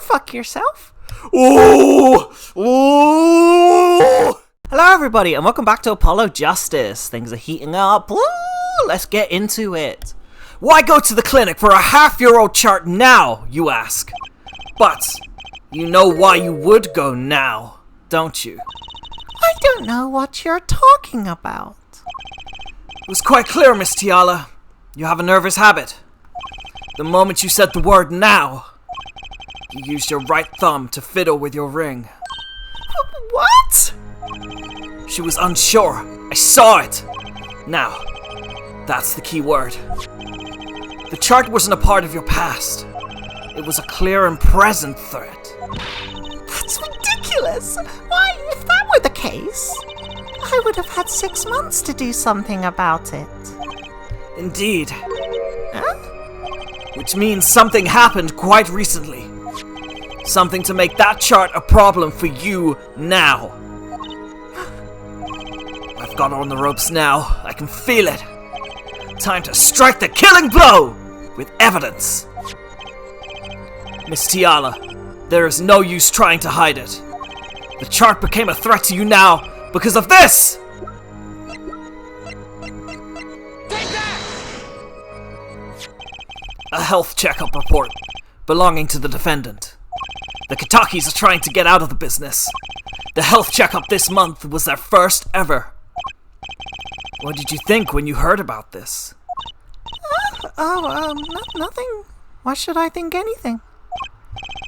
fuck yourself. Ooh! Ooh! Hello everybody and welcome back to Apollo Justice. Things are heating up. Woo! Let's get into it. Why go to the clinic for a half-year-old chart now, you ask? But you know why you would go now, don't you? I don't know what you're talking about. It was quite clear, Miss Tiala. You have a nervous habit. The moment you said the word now, you used your right thumb to fiddle with your ring. What? She was unsure. I saw it. Now, that's the key word. The chart wasn't a part of your past. It was a clear and present threat. That's ridiculous. Why, if that were the case, I would have had 6 months to do something about it. Indeed. Huh? Which means something happened quite recently. Something to make that chart a problem for you now. I've got her on the ropes now. I can feel it. Time to strike the killing blow with evidence. Miss Tiala, there is no use trying to hide it. The chart became a threat to you now because of this! A health checkup report belonging to the defendant. The Kitakis are trying to get out of the business. The health checkup this month was their first ever. What did you think when you heard about this? Nothing. Why should I think anything?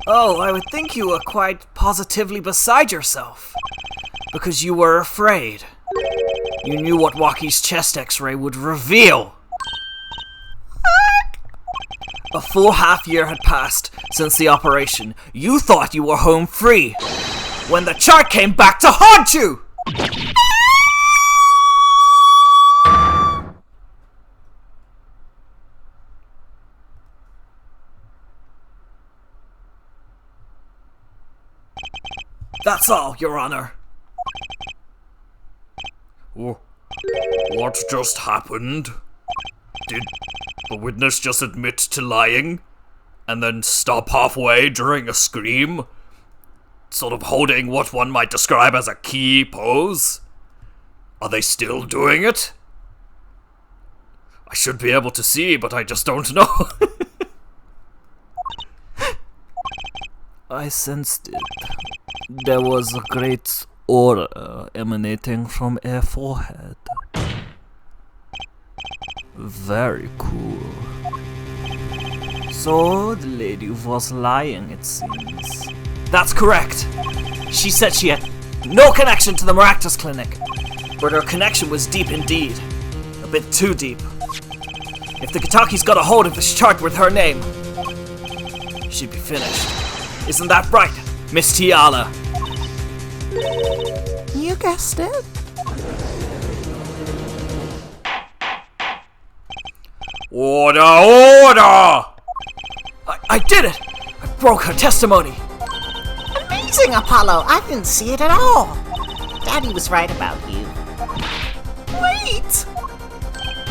Oh, I would think you were quite positively beside yourself. Because you were afraid. You knew what Waki's chest x-ray would reveal. A full half year had passed since the operation. You thought you were home free. When the chart came back to haunt you! That's all, Your Honor. What just happened? Did the witness just admit to lying? And then stop halfway during a scream? Sort of holding what one might describe as a key pose? Are they still doing it? I should be able to see, but I just don't know. I sensed it. There was a great aura emanating from her forehead. Very cool. So, the lady was lying, it seems. That's correct. She said she had no connection to the Maractus Clinic. But her connection was deep indeed. A bit too deep. If the Kitakis got a hold of this chart with her name, she'd be finished. Isn't that right, Miss Tiala? You guessed it. Order! Order! I did it! I broke her testimony! Amazing, Apollo. I didn't see it at all. Daddy was right about you. Wait!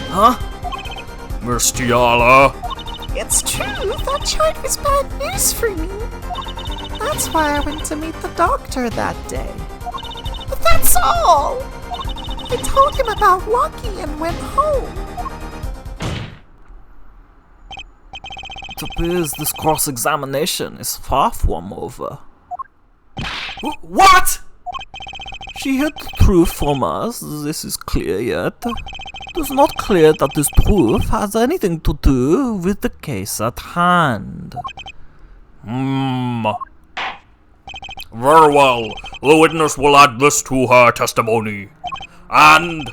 Huh? Miss Tiala? It's true. That chart was bad news for me. That's why I went to meet the doctor that day. But that's all. I told him about Waki and went home. It appears this cross-examination is far from over. What?! She hid the truth from us, this is clear yet. It is not clear that this truth has anything to do with the case at hand. Very well. The witness will add this to her testimony. And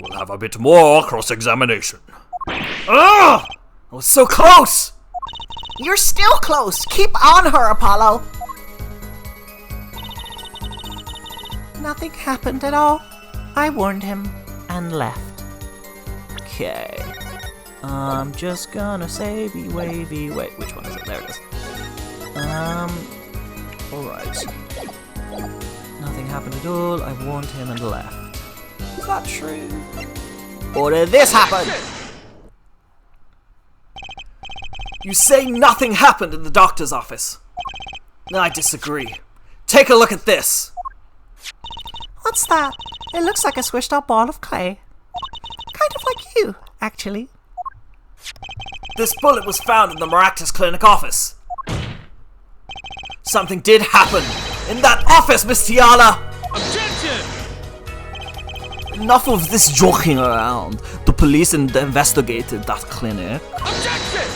we'll have a bit more cross-examination. Ugh! I was so close! You're still close. Keep on her, Apollo. Nothing happened at all. I warned him and left. Okay. I'm just gonna say wait, which one is it? There it is. Alright. Nothing happened at all, I warned him and left. Is that true? Or did this happen? You say nothing happened in the doctor's office. I disagree. Take a look at this. What's that? It looks like a squished up ball of clay. Kind of like you, actually. This bullet was found in the Maractus Clinic office. Something did happen in that office, Miss Tiala! Objection! Enough of this joking around. The police investigated that clinic. Objection!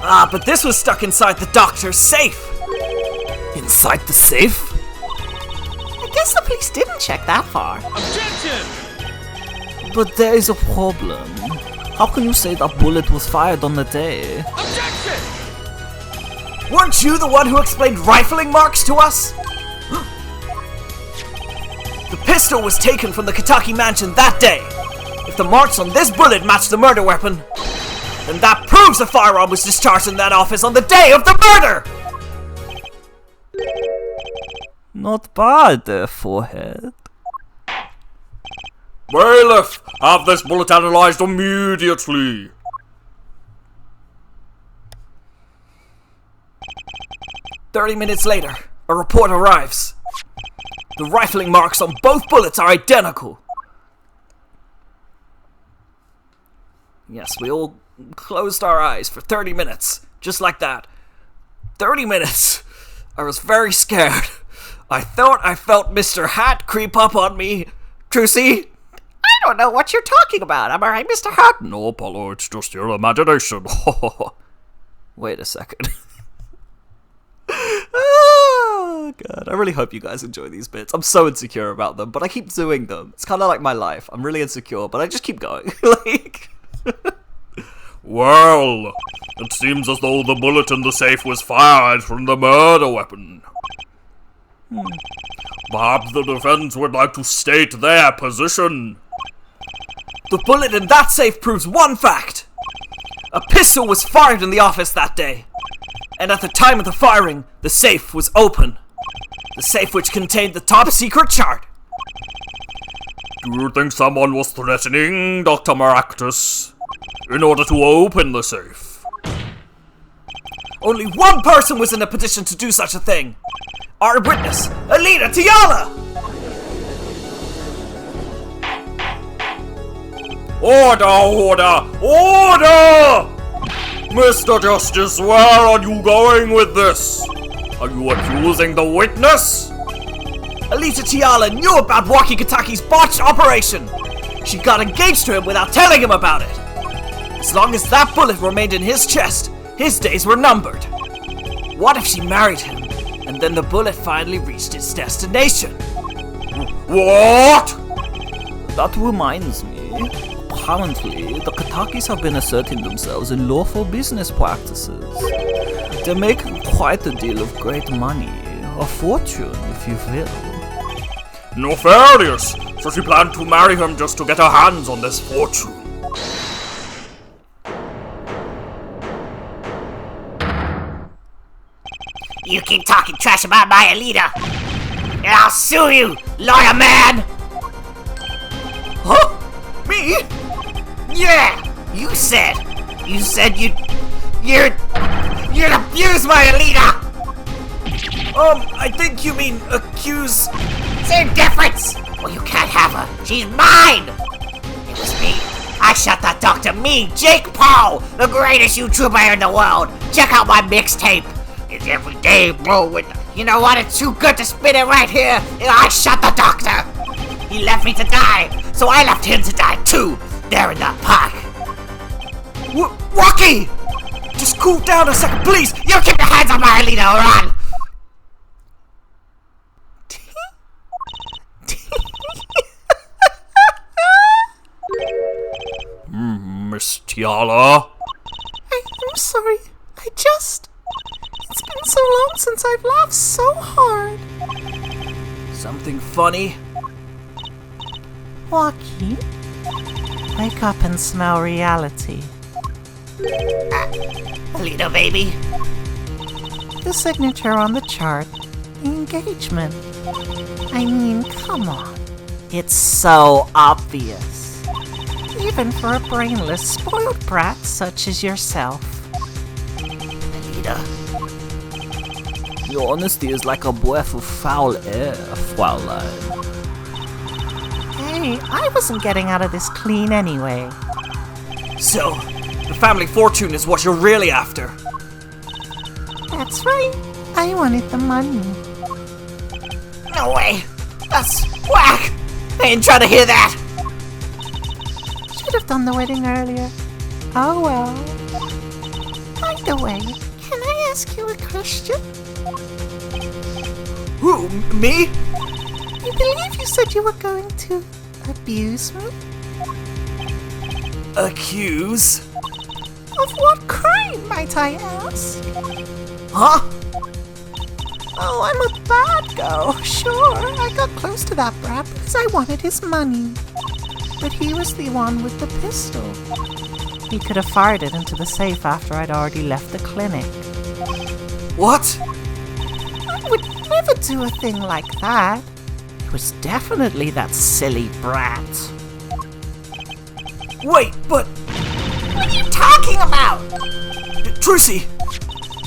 But this was stuck inside the doctor's safe. Inside the safe? I guess the police didn't check that far. Objection! But there is a problem. How can you say that bullet was fired on the day? Objection! Weren't you the one who explained rifling marks to us? The pistol was taken from the Kentucky mansion that day. If the marks on this bullet match the murder weapon, then that proves a firearm was discharged in that office on the day of the murder! Not bad there, forehead. Bailiff, have this bullet analyzed immediately. "30 minutes later, a report arrives. The rifling marks on both bullets are identical. Yes, we all closed our eyes for 30 minutes, just like that. 30 minutes. I was very scared. I thought I felt Mr. Hat creep up on me. Trucy? I don't know what you're talking about. Am I right, Mr. Hat? No, Apollo, it's just your imagination. Wait a second. Oh, God. I really hope you guys enjoy these bits. I'm so insecure about them, but I keep doing them. It's kind of like my life. I'm really insecure, but I just keep going. Well, it seems as though the bullet in the safe was fired from the murder weapon. Perhaps the defense would like to state their position. The bullet in that safe proves one fact. A pistol was fired in the office that day. And at the time of the firing, the safe was open. The safe which contained the top secret chart. Do you think someone was threatening Dr. Maractus in order to open the safe? Only one person was in a position to do such a thing. Our witness, ALITA Tiala! Order! Mr. Justice, where are you going with this? Are you accusing the witness? ALITA Tiala knew about Walkie Kataki's botched operation. She got engaged to him without telling him about it. As long as that bullet remained in his chest, his days were numbered. What if she married him, and then the bullet finally reached its destination? What? That reminds me. Apparently, the Katakis have been asserting themselves in lawful business practices. They're making quite a deal of great money, a fortune, if you will. Nefarious! So she planned to marry him just to get her hands on this fortune. You keep talking trash about my ALITA, and I'll sue you, lawyer man! Huh? Me? Yeah! You said you'd abuse my ALITA! I think you mean accuse... Same difference! Well, you can't have her. She's mine! It was me. I shot that doctor. Me, Jake Paul, the greatest YouTuber in the world. Check out my mixtape. It's every day, bro. You know what? It's too good to spin it right here. I shot the doctor. He left me to die, so I left him to die too. There in that park. Rocky! Just cool down a second, please! You keep your hands on my ALITA, or run! Miss Tiala? I'm sorry. It's been so long since I've laughed so hard. Something funny? Joaquin, wake up and smell reality. ALITA, baby. The signature on the chart, the engagement. I mean, come on. It's so obvious. Even for a brainless, spoiled brat such as yourself. ALITA. Your honesty is like a breath of foul air, Fraulein. Hey, I wasn't getting out of this clean anyway. So, the family fortune is what you're really after. That's right. I wanted the money. No way. That's whack. I ain't trying to hear that. Should have done the wedding earlier. Oh well. By the way, can I ask you a question? Who, me? I believe you said you were going to abuse me? Accuse? Of what crime, might I ask? Huh? Oh, I'm a bad girl, sure. I got close to that brat because I wanted his money. But he was the one with the pistol. He could have fired it into the safe after I'd already left the clinic. What? I would never do a thing like that. It was definitely that silly brat. Wait, but... What are you talking about? Trucy!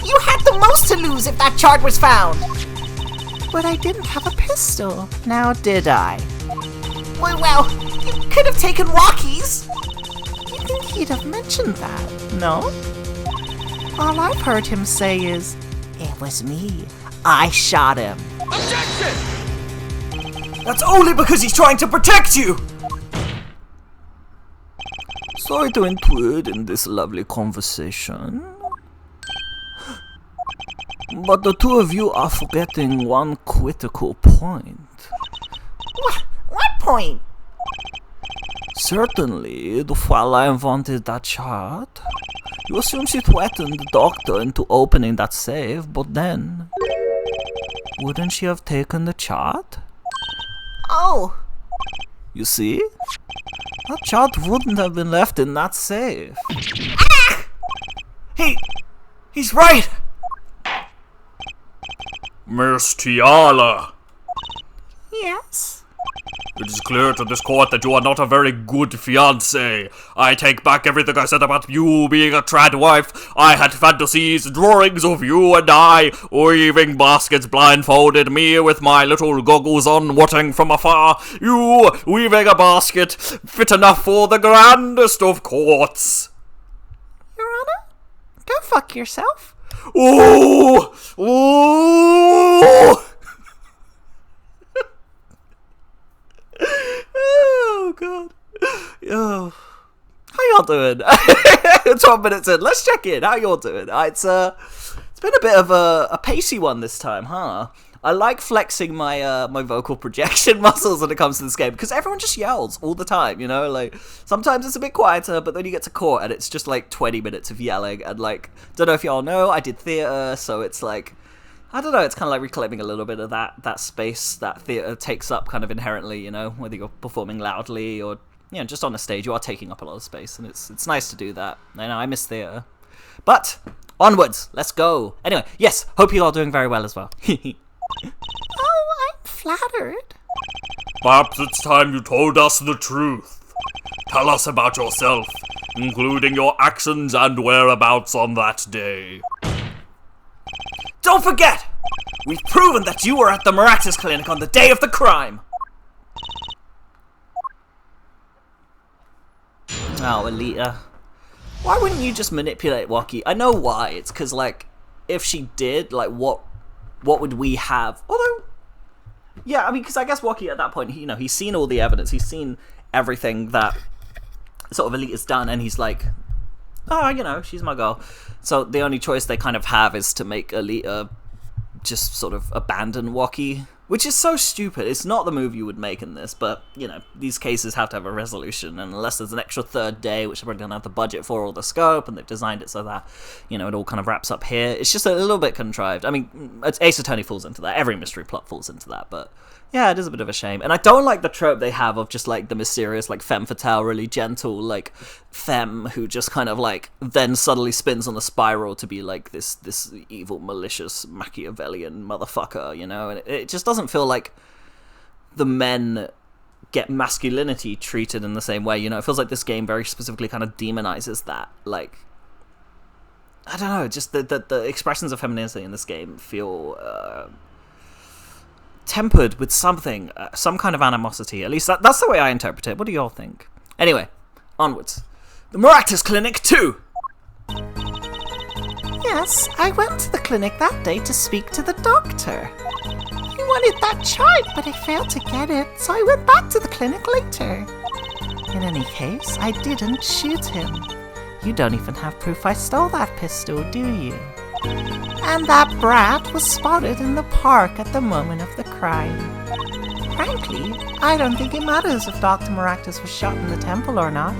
You had the most to lose if that chart was found. But I didn't have a pistol, now did I? Well, you could have taken walkies. You think he'd have mentioned that, no? All I've heard him say is, "It was me. I shot him." That's only because he's trying to protect you! Sorry to intrude in this lovely conversation, but the two of you are forgetting one critical point. What point? Certainly, the Fraulein wanted that chart. You assume she threatened the doctor into opening that safe, but then... wouldn't she have taken the chart? Oh. You see? That chart wouldn't have been left in that safe. Ah! He's right! Miss Tiala, Yes? it is clear to this court that you are not a very good fiancé. I take back everything I said about you being a trad wife. I had fantasies, drawings of you and I, weaving baskets blindfolded, me with my little goggles on, watching from afar, you weaving a basket fit enough for the grandest of courts. Your Honor? Go fuck yourself. Ooh! Ooh! Oh, God. Oh. How y'all doing? 12 minutes in. Let's check in. How y'all doing? It's been a bit of a pacey one this time, huh? I like flexing my my vocal projection muscles when it comes to this game, because everyone just yells all the time, you know? Like, sometimes it's a bit quieter, but then you get to court and it's just like 20 minutes of yelling, and like, don't know if y'all know, I did theatre, so it's like, I don't know, it's kind of like reclaiming a little bit of that space that theatre takes up kind of inherently, you know, whether you're performing loudly or, you know, just on a stage, you are taking up a lot of space, and it's nice to do that. I know, I miss theatre. But, onwards, let's go. Anyway, yes, hope you are doing very well as well. Oh, I'm flattered. Perhaps it's time you told us the truth. Tell us about yourself, including your actions and whereabouts on that day. Don't forget! We've proven that you were at the Maractus Clinic on the day of the crime! Oh, ALITA. Why wouldn't you just manipulate Waki? I know why. It's because, like, if she did, like, what would we have? Although, yeah, I mean, because I guess Waki at that point, you know, he's seen all the evidence. He's seen everything that sort of ALITA's done, and he's like, oh, you know, she's my girl. So the only choice they kind of have is to make ALITA just sort of abandon Waki, which is so stupid. It's not the move you would make in this, but, you know, these cases have to have a resolution, and unless there's an extra third day, which they probably don't have the budget for or the scope, and they've designed it so that, you know, it all kind of wraps up here, it's just a little bit contrived. I mean, Ace Attorney falls into that, every mystery plot falls into that, but yeah, it is a bit of a shame. And I don't like the trope they have of just, like, the mysterious, like, femme fatale, really gentle, like, femme who just kind of, like, then suddenly spins on a spiral to be, like, this evil, malicious, Machiavellian motherfucker, you know? And it just doesn't feel like the men get masculinity treated in the same way, you know? It feels like this game very specifically kind of demonizes that, like, I don't know, just the expressions of femininity in this game feel tempered with something, some kind of animosity. At least that's the way I interpret it. What do y'all think? Anyway, onwards. The Maractus Clinic 2! Yes, I went to the clinic that day to speak to the doctor. He wanted that chart, but I failed to get it, so I went back to the clinic later. In any case, I didn't shoot him. You don't even have proof I stole that pistol, do you? And that brat was spotted in the park at the moment of the crime. Frankly, I don't think it matters if Dr. Maractus was shot in the temple or not.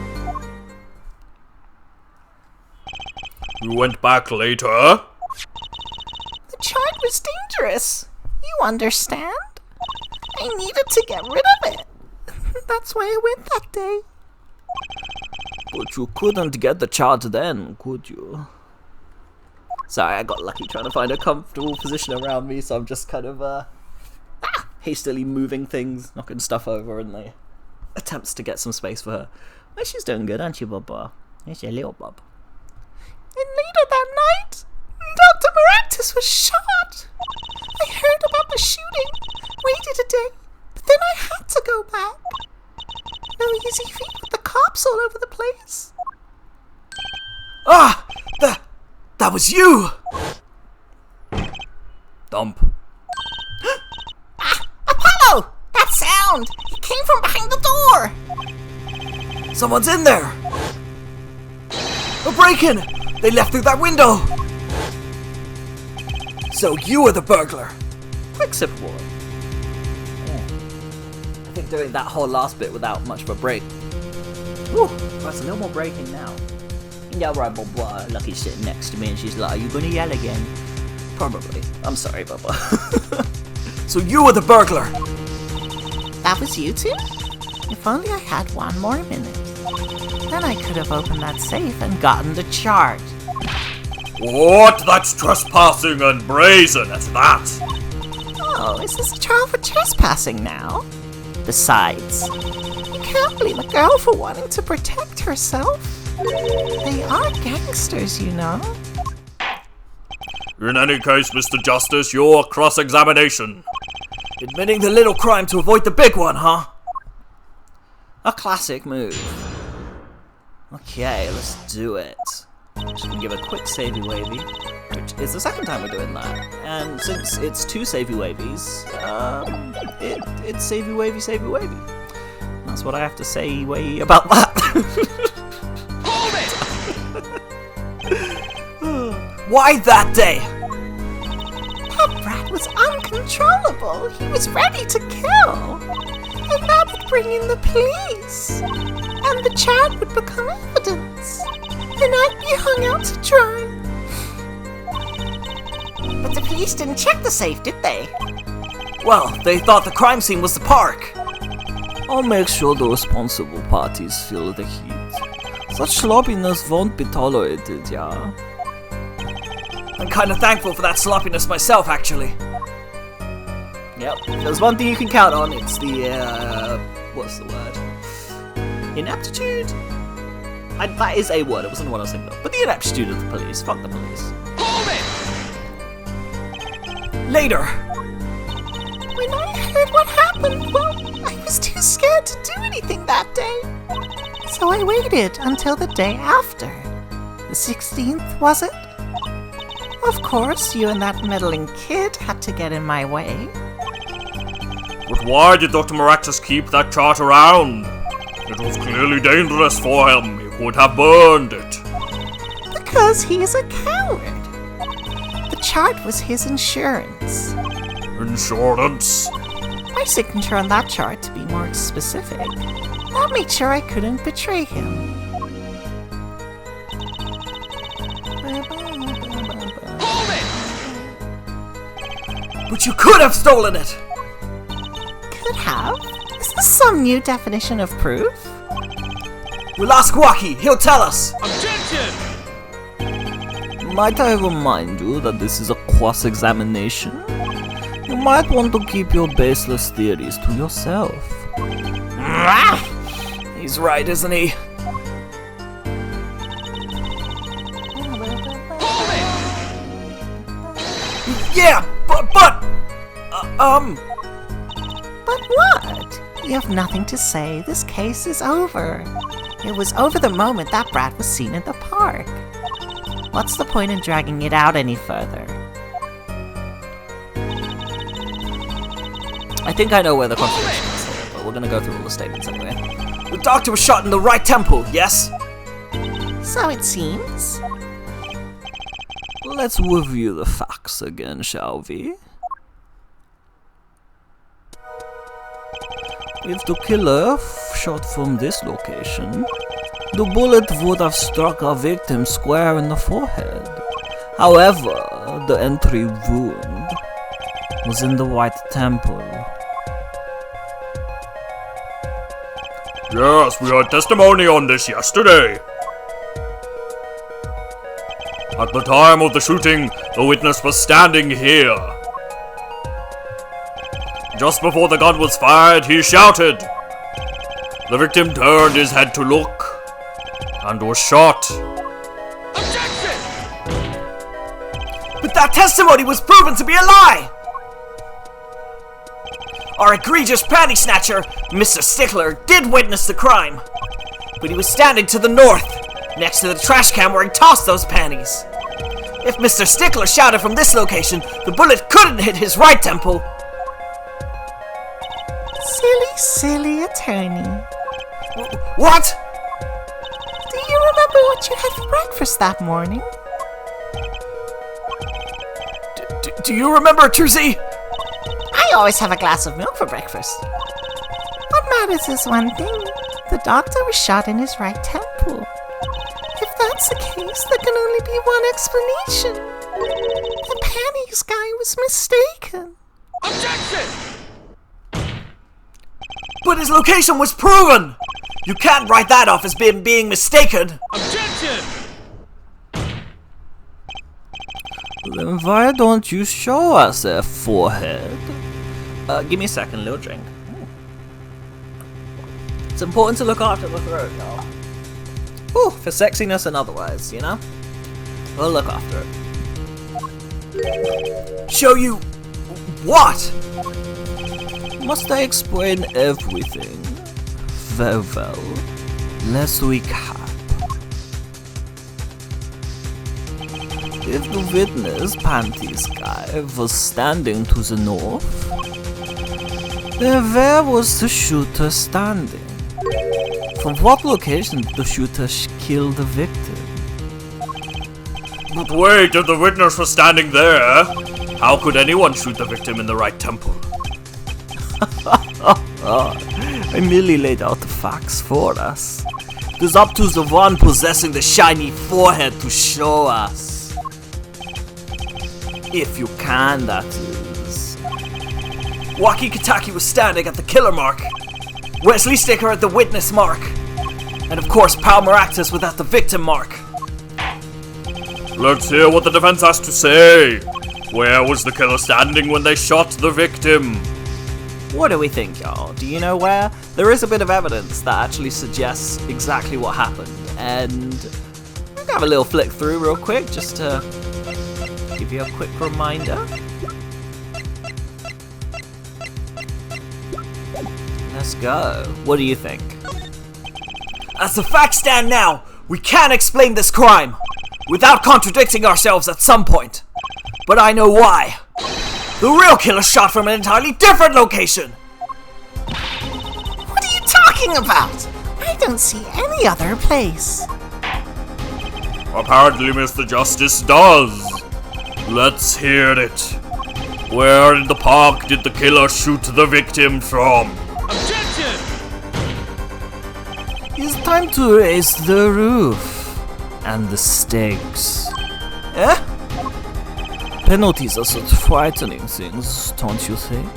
You went back later? The chart was dangerous. You understand? I needed to get rid of it. That's why I went that day. But you couldn't get the chart then, could you? Sorry, I got lucky trying to find a comfortable position around me, so I'm just kind of hastily moving things, knocking stuff over in the attempts to get some space for her. Well, she's doing good, aren't you, Bubba? Yes, your little bub. And later that night, Dr. Maractus was shot. I heard about the shooting, waited a day, but then I had to go back. No easy feat with the cops all over the place. Ah! That was you! Dump. Apollo! That sound! It came from behind the door! Someone's in there! A break-in! They left through that window! So you were the burglar! Quick sip of water. I think doing that whole last bit without much of a break. Ooh, that's a little more breaking now. Yeah, right, Bubba. Lucky's sitting next to me and she's like, are you gonna yell again? Probably. I'm sorry, Bubba. So you were the burglar! That was you two? If only I had one more minute. Then I could have opened that safe and gotten the chart. What? That's trespassing and brazen at that. Oh, is this a trial for trespassing now? Besides, you can't blame a girl for wanting to protect herself. They are gangsters, you know. In any case, Mr. Justice, your cross-examination. Admitting the little crime to avoid the big one, huh? A classic move. Okay, let's do it. Just gonna give a quick savey wavy, which is the second time we're doing that. And since it's two savey wavies, it's savey wavy. That's what I have to say about that. Why that day? That brat was uncontrollable. He was ready to kill. And that would bring in the police. And the chart would become evidence. And I'd be hung out to dry. But the police didn't check the safe, did they? Well, they thought the crime scene was the park. I'll make sure the responsible parties feel the heat. Such sloppiness won't be tolerated, yeah? I'm kind of thankful for that sloppiness myself, actually. Yep, there's one thing you can count on, it's the, what's the word? Ineptitude? That is a word, it wasn't the one I was thinking of. But the ineptitude of the police, fuck the police. Hold it! Later! When I heard what happened, well, I was too scared to do anything that day. So I waited until the day after. The 16th, was it? Of course, you and that meddling kid had to get in my way. But why did Dr. Maractus keep that chart around? It was clearly dangerous for him. He could have burned it. Because he's a coward. The chart was his insurance. Insurance? My signature on that chart, to be more specific. That made sure I couldn't betray him. But you could have stolen it! Could have? Is this some new definition of proof? We'll ask Wacky, he'll tell us! Objection! Might I remind you that this is a cross-examination? You might want to keep your baseless theories to yourself. He's right, isn't he? Yeah, but But what? You have nothing to say. This case is over. It was over the moment that brat was seen in the park. What's the point in dragging it out any further? I think I know where the contradiction is here, but we're gonna go through all the statements anyway. The doctor was shot in the right temple, yes? So it seems. Let's review the facts again, shall we? If the killer shot from this location, the bullet would have struck our victim square in the forehead. However, the entry wound was in the right temple. Yes, we had testimony on this yesterday. At the time of the shooting, the witness was standing here. Just before the gun was fired, he shouted. The victim turned his head to look and was shot. But that testimony was proven to be a lie! Our egregious panty snatcher, Mr. Stickler, did witness the crime. But he was standing to the north, next to the trash can where he tossed those panties. If Mr. Stickler shouted from this location, the bullet couldn't hit his right temple. Silly attorney. What? Do you remember what you had for breakfast that morning? Do you remember, Trucy? I always have a glass of milk for breakfast. What matters is one thing. The doctor was shot in his right temple. If that's the case, there can only be one explanation. The panties guy was mistaken. But his location was proven! You can't write that off as being mistaken! Then why don't you show us their forehead? Give me a second, little drink. It's important to look after the throat, y'all. Ooh, for sexiness and otherwise, you know? We'll look after it. Show you... what? Must I explain everything? Very well. Let's recap. If the witness, panties guy, was standing to the north, then where was the shooter standing? From what location did the shooter kill the victim? But wait, if the witness was standing there, how could anyone shoot the victim in the right temple? I merely laid out the facts for us. It is up to the one possessing the shiny forehead to show us. If you can, that is. Waki Kataki was standing at the killer mark. Wesley Sticker at the witness mark. And of course, Pal Maractus was at the victim mark. Let's hear what the defense has to say. Where was the killer standing when they shot the victim? What do we think, y'all? Do you know where? There is a bit of evidence that actually suggests exactly what happened. And I'm gonna have a little flick through real quick just to give you a quick reminder. Let's go. What do you think? As the facts stand now, we can't explain this crime without contradicting ourselves at some point. But I know why. The real killer shot from an entirely different location. What are you talking about? I don't see any other place. Apparently Mr. Justice does. Let's hear it. Where in the park did the killer shoot the victim from? It's time to raise the roof and the stakes. Eh? Penalties are such frightening things, don't you think?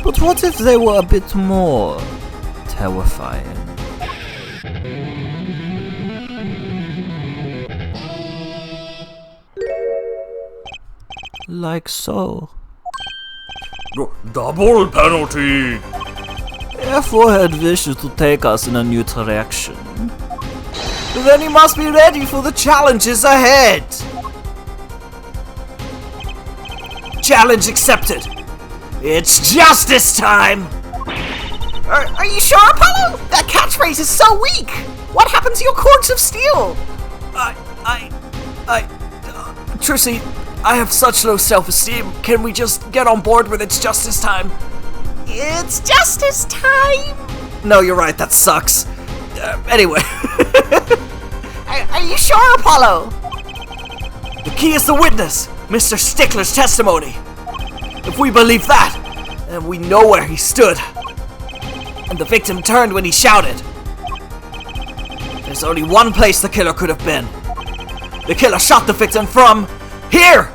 But what if they were a bit more terrifying? Like so. Double penalty! If Forehead wishes to take us in a new direction, then he must be ready for the challenges ahead! Challenge accepted. It's justice time! Are you sure, Apollo? That catchphrase is so weak! What happened to your cords of steel? Trissy, I have such low self-esteem. Can we just get on board with it's justice time? It's justice time! No, you're right, that sucks. Anyway. Are you sure, Apollo? The key is the witness, Mr. Stickler's testimony. If we believe that, then we know where he stood. And the victim turned when he shouted. There's only one place the killer could have been. The killer shot the victim from here!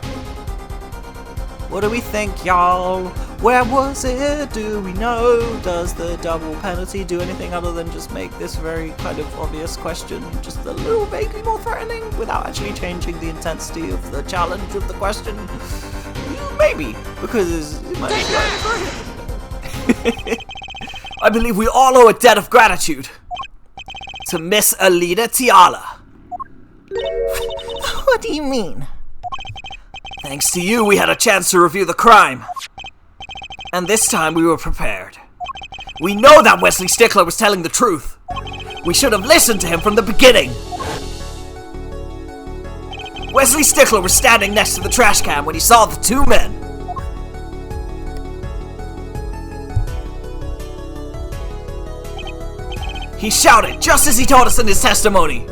What do we think, y'all? Where was it? Do we know? Does the double penalty do anything other than just make this very kind of obvious question just a little vaguely more threatening without actually changing the intensity of the challenge of the question? Maybe, because it might be I believe we all owe a debt of gratitude to Miss ALITA Tiala. What do you mean? Thanks to you, we had a chance to review the crime. And this time we were prepared. We know that Wesley Stickler was telling the truth. We should have listened to him from the beginning. Wesley Stickler was standing next to the trash can when he saw the two men. He shouted just as he told us in his testimony.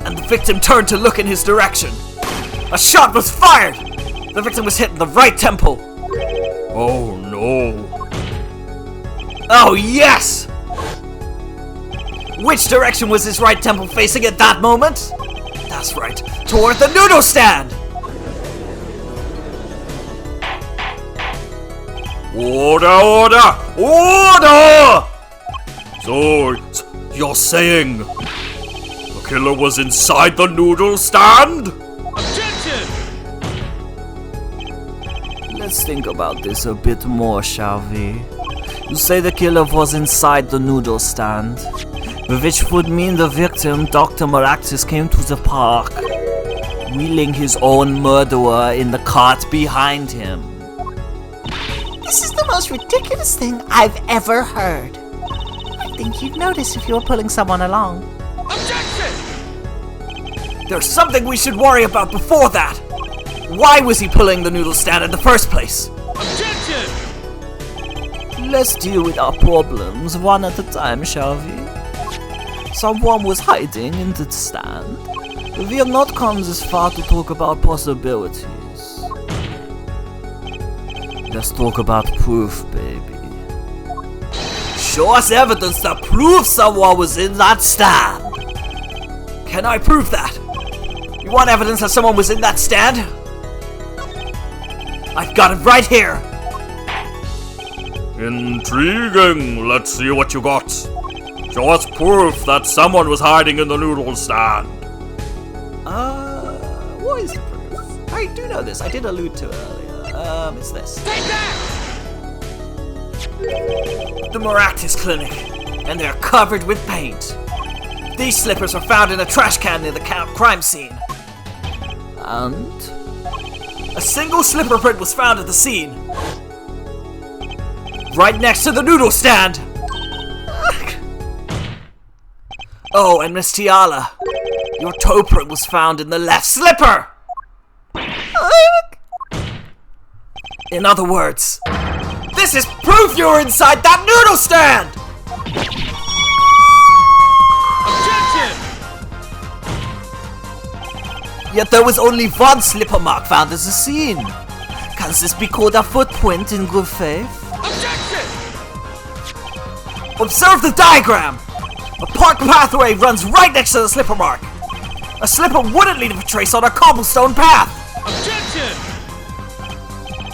And the victim turned to look in his direction. A shot was fired! The victim was hit in the right temple. Oh no. Oh yes! Which direction was his right temple facing at that moment? That's right, toward the noodle stand! Order! So, you're saying the killer was inside the noodle stand? Let's think about this a bit more, shall we? You say the killer was inside the noodle stand, which would mean the victim, Dr. Maractus, came to the park, wheeling his own murderer in the cart behind him. This is the most ridiculous thing I've ever heard. I think you'd notice if you were pulling someone along. There's something we should worry about before that. Why was he pulling the noodle stand in the first place? Objection! Let's deal with our problems one at a time, shall we? Someone was hiding in the stand. We have not come this far to talk about possibilities. Let's talk about proof, baby. Show us evidence that proves someone was in that stand. Can I prove that? You want evidence that someone was in that stand? I've got it right here. Intriguing. Let's see what you got. Show us proof that someone was hiding in the noodle stand. What is the proof? I do know this. I did allude to it earlier. It's this. Take that! The Maractus Clinic, and they're covered with paint. These slippers were found in a trash can near the crime scene. And a single slipper print was found at the scene. Right next to the noodle stand. Oh, and Miss Tiala, your toe print was found in the left slipper. In other words, this is proof you were inside that noodle stand! Objection! Yet there was only one slipper mark found at the scene. Can this be called a footprint in good faith? Objection! Observe the diagram! A park pathway runs right next to the slipper mark. A slipper wouldn't leave a trace on a cobblestone path. Objection!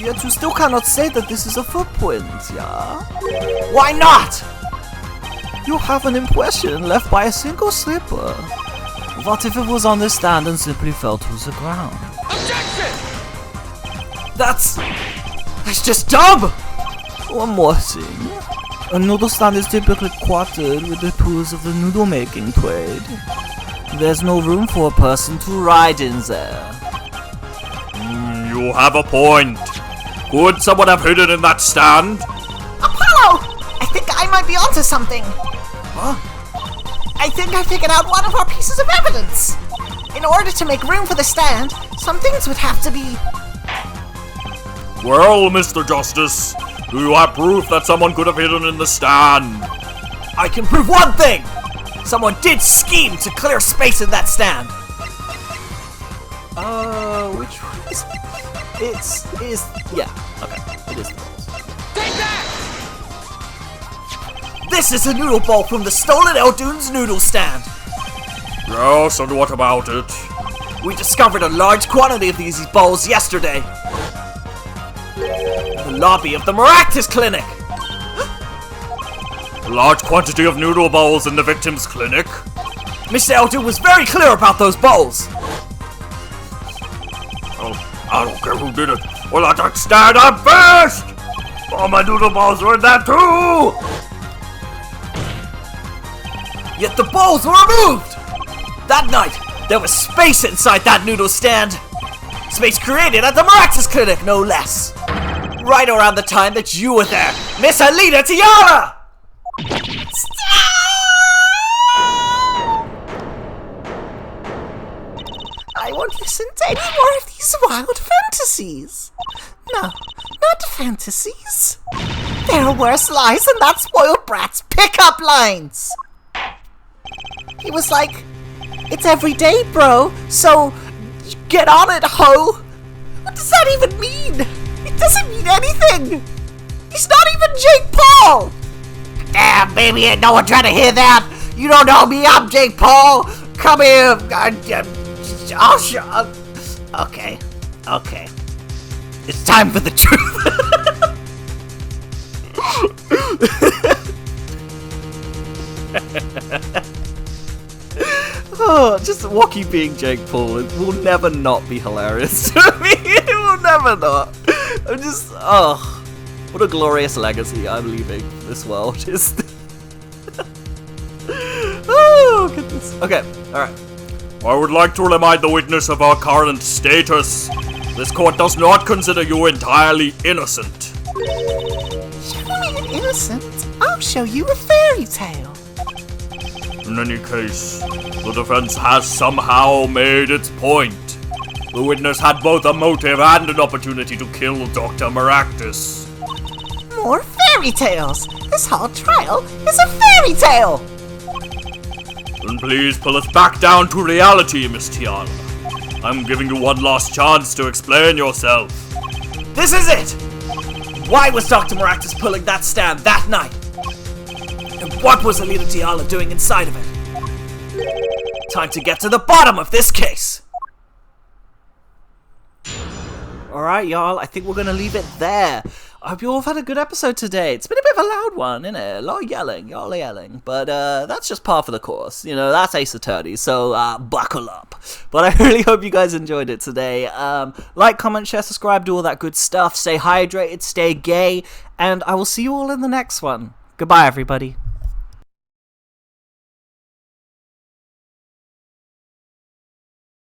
Yet you still cannot say that this is a footprint, yeah? Why not? You have an impression left by a single slipper. What if it was on the stand and simply fell to the ground? Objection! That's just dumb! One more thing. A noodle stand is typically quartered with the tools of the noodle making trade. There's no room for a person to ride in there. You have a point. Could someone have hidden in that stand? Apollo! I think I might be onto something. Huh? I think I figured out one of our pieces of evidence. In order to make room for the stand, some things would have to be... Well, Mr. Justice, do you have proof that someone could have hidden in the stand? I can prove one thing! Someone did scheme to clear space in that stand! Which one is... Yeah, okay, it is the balls. Take that! This is a noodle bowl from the stolen Eldoon's noodle stand! Yes, and what about it? We discovered a large quantity of these bowls yesterday. The lobby of the Maractus Clinic! A large quantity of noodle bowls in the victim's clinic? Mr. Eldoon was very clear about those bowls! Oh, I don't care who did it. Well, I just stand up first! All my noodle balls were in that too! Yet the bowls were removed! That night, there was space inside that noodle stand! Space created at the Maractus Clinic, no less! Right around the time that you were there, Miss ALITA Tiara! I won't listen to any more of these wild fantasies. No, not fantasies. There are worse lies than that spoiled brat's pickup lines. He was like, "It's every day, bro, so get on it, ho." What does that even mean? It doesn't mean anything. He's not even Jake Paul. Damn, baby, ain't no one trying to hear that. You don't know me, I'm Jake Paul. Come here. I'll show. Okay. It's time for the truth. Oh, just Wacky being Jake Paul, it will never not be hilarious to me. It will never not. I'm just, what a glorious legacy I'm leaving this world. Just oh, goodness. Okay, alright. I would like to remind the witness of our current status. This court does not consider you entirely innocent. Show me an innocent, I'll show you a fairy tale. In any case, the defense has somehow made its point. The witness had both a motive and an opportunity to kill Dr. Maractus. More fairy tales. This whole trial is a fairy tale. Then please pull us back down to reality, Miss Tiara. I'm giving you one last chance to explain yourself. This is it! Why was Dr. Maractus pulling that stand that night? And what was ALITA Tiara doing inside of it? Time to get to the bottom of this case! Alright, y'all, I think we're gonna leave it there. I hope you all have had a good episode today. It's been a bit of a loud one, innit? A lot of yelling, y'all are yelling. But that's just par for the course. You know, that's Ace Attorney, so buckle up. But I really hope you guys enjoyed it today. Like, comment, share, subscribe, do all that good stuff. Stay hydrated, stay gay, and I will see you all in the next one. Goodbye, everybody.